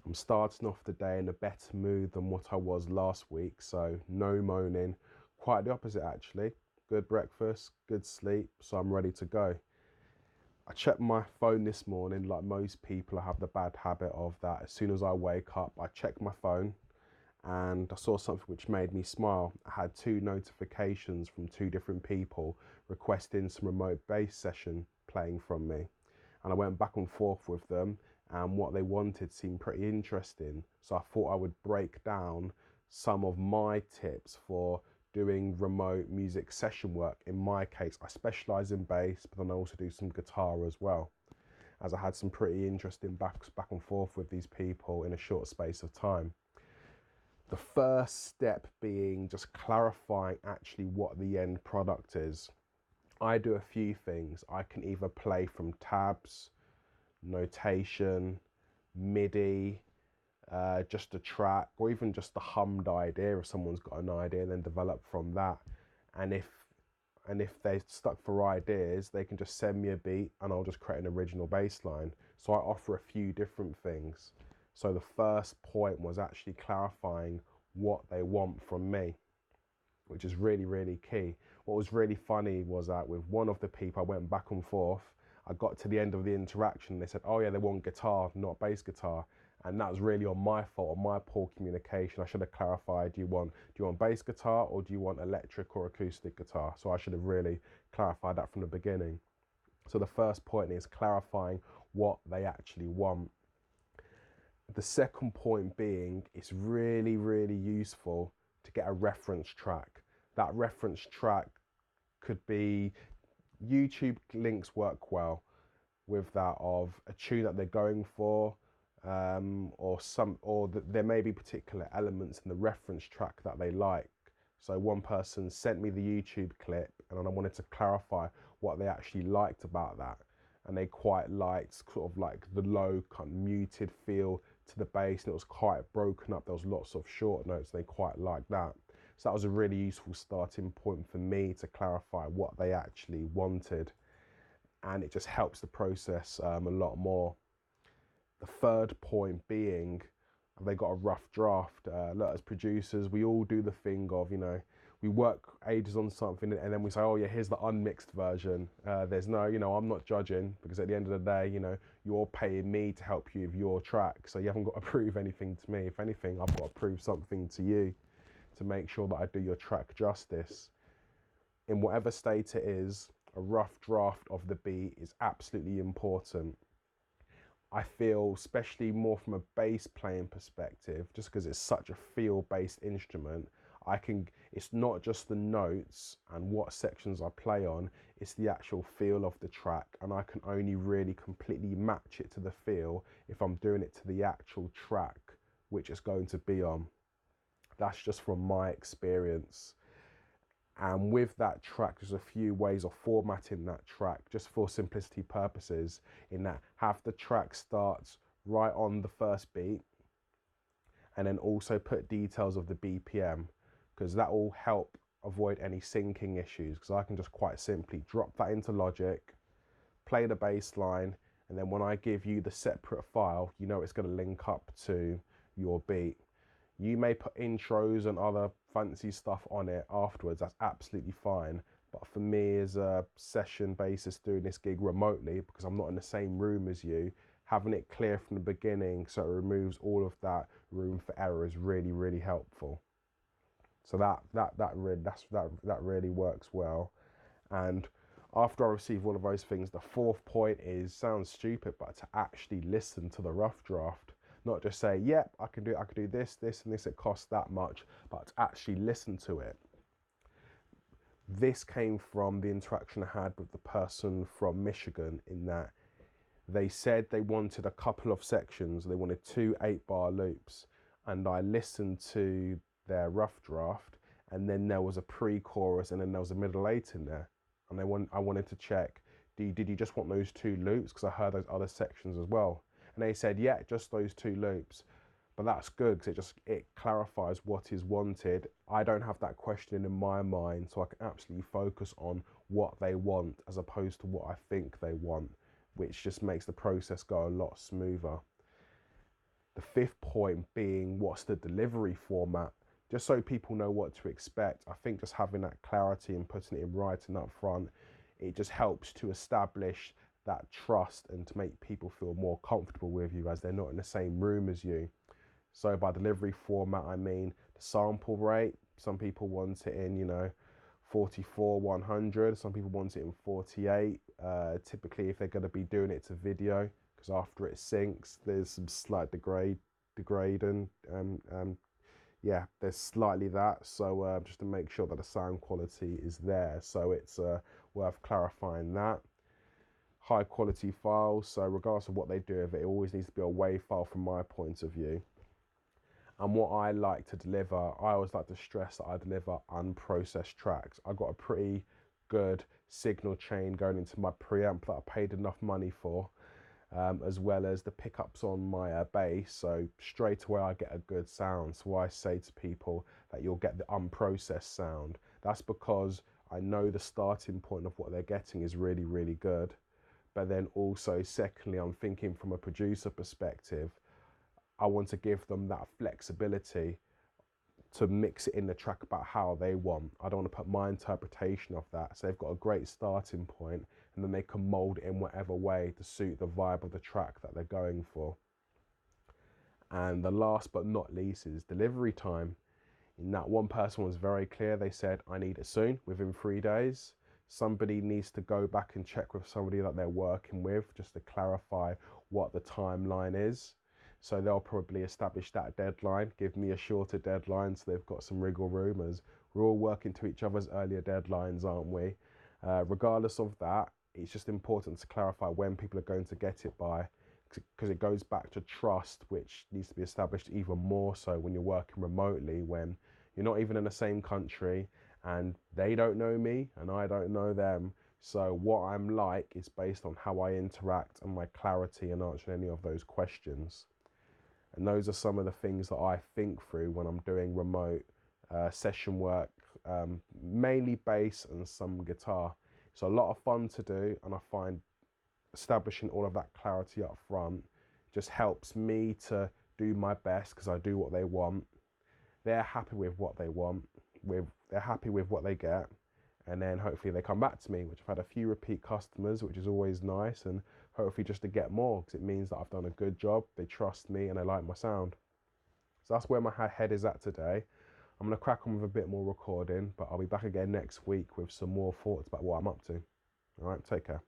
I'm starting off the day in a better mood than what I was last week, so no moaning. Quite the opposite, actually. Good breakfast, good sleep, so I'm ready to go. I checked my phone this morning. Like most people, I have the bad habit of that. As soon as I wake up, I check my phone, and I saw something which made me smile. I had two notifications from two different people requesting some remote bass session playing from me. And I went back and forth with them, and what they wanted seemed pretty interesting. So I thought I would break down some of my tips for doing remote music session work. In my case, I specialize in bass, but then I also do some guitar as well, as I had some pretty interesting back and forth with these people in a short space of time. The first step being just clarifying actually what the end product is. I do a few things. I can either play from tabs, notation, MIDI, just a track, or even just a hummed idea if someone's got an idea, and then develop from that. And if they're stuck for ideas, they can just send me a beat and I'll just create an original bass line. So I offer a few different things. So the first point was actually clarifying what they want from me, which is really, really key. What was really funny was that with one of the people, I went back and forth. I got to the end of the interaction. They said, oh yeah, they want guitar, not bass guitar. And that was really on my fault, on my poor communication. I should have clarified, do you want bass guitar or do you want electric or acoustic guitar? So I should have really clarified that from the beginning. So the first point is clarifying what they actually want. The second point being, it's really, really useful to get a reference track. That reference track could be, YouTube links work well with that, of a tune that they're going for, there may be particular elements in the reference track that they like. So one person sent me the YouTube clip and I wanted to clarify what they actually liked about that. And they quite liked sort of like the low kind of muted feel to the bass, and it was quite broken up. There was lots of short notes. They quite liked that. So that was a really useful starting point for me to clarify what they actually wanted. And it just helps the process a lot more. The third point being, have they got a rough draft? Look, as producers, we all do the thing of, we work ages on something and then we say, oh yeah, here's the unmixed version. There's no, I'm not judging, because at the end of the day, you're paying me to help you with your track. So you haven't got to prove anything to me. If anything, I've got to prove something to you to make sure that I do your track justice. In whatever state it is, a rough draft of the beat is absolutely important. I feel, especially more from a bass playing perspective, just because it's such a feel-based instrument, it's not just the notes and what sections I play on, it's the actual feel of the track, and I can only really completely match it to the feel if I'm doing it to the actual track which it's going to be on. That's just from my experience. And with that track, there's a few ways of formatting that track, just for simplicity purposes, in that have the track starts right on the first beat, and then also put details of the BPM, because that will help avoid any syncing issues, because I can just quite simply drop that into Logic, play the bass line, and then when I give you the separate file, it's going to link up to your beat. You may put intros and other fancy stuff on it afterwards, that's absolutely fine. But for me, as a session bassist doing this gig remotely, because I'm not in the same room as you, having it clear from the beginning so it removes all of that room for error is really, really helpful. So that really works well. And after I receive all of those things, the fourth point is, sounds stupid, but to actually listen to the rough draft. Not just say, yep, I can do this, and this, it costs that much, but to actually listen to it. This came from the interaction I had with the person from Michigan, in that they said they wanted a couple of sections. They wanted 2 8-bar loops, and I listened to their rough draft, and then there was a pre-chorus, and then there was a middle 8 in there. And I wanted to check, did you just want those 2 loops? Because I heard those other sections as well. And they said, yeah, just those 2 loops. But that's good, because it clarifies what is wanted. I don't have that question in my mind, so I can absolutely focus on what they want as opposed to what I think they want, which just makes the process go a lot smoother. The fifth point being, what's the delivery format? Just so people know what to expect. I think just having that clarity and putting it in writing up front, it just helps to establish that trust and to make people feel more comfortable with you, as they're not in the same room as you. So by delivery format, I mean the sample rate. Some people want it in, 44, 100. Some people want it in 48. Typically, if they're going to be doing it to video, because after it syncs, there's some slight degrading. Yeah, there's slightly that. So just to make sure that the sound quality is there. So it's worth clarifying that. High quality files. So regardless of what they do with it, it always needs to be a WAV file from my point of view. And what I like to deliver, I always like to stress that I deliver unprocessed tracks. I got a pretty good signal chain going into my preamp that I paid enough money for, as well as the pickups on my bass. So straight away I get a good sound. So I say to people that you'll get the unprocessed sound. That's because I know the starting point of what they're getting is really, really good. But then also, secondly, I'm thinking from a producer perspective, I want to give them that flexibility to mix it in the track about how they want. I don't want to put my interpretation of that. So they've got a great starting point, and then they can mold it in whatever way to suit the vibe of the track that they're going for. And the last but not least is delivery time. In that, one person was very clear. They said, I need it soon, within 3 days. Somebody needs to go back and check with somebody that they're working with just to clarify what the timeline is. So they'll probably establish that deadline, give me a shorter deadline, so they've got some wriggle room, as we're all working to each other's earlier deadlines, aren't we? Regardless of that, it's just important to clarify when people are going to get it by, because it goes back to trust, which needs to be established even more so when you're working remotely, when you're not even in the same country and they don't know me and I don't know them. So what I'm like is based on how I interact and my clarity in answering any of those questions. And those are some of the things that I think through when I'm doing remote session work, mainly bass and some guitar. It's a lot of fun to do, and I find establishing all of that clarity up front just helps me to do my best, because I do what they want. They're happy with what they want, they're happy with what they get, and then hopefully they come back to me, which I've had a few repeat customers, which is always nice, and hopefully just to get more, because it means that I've done a good job, they trust me, and they like my sound. So that's where my head is at today. I'm going to crack on with a bit more recording, but I'll be back again next week with some more thoughts about what I'm up to. All right, take care.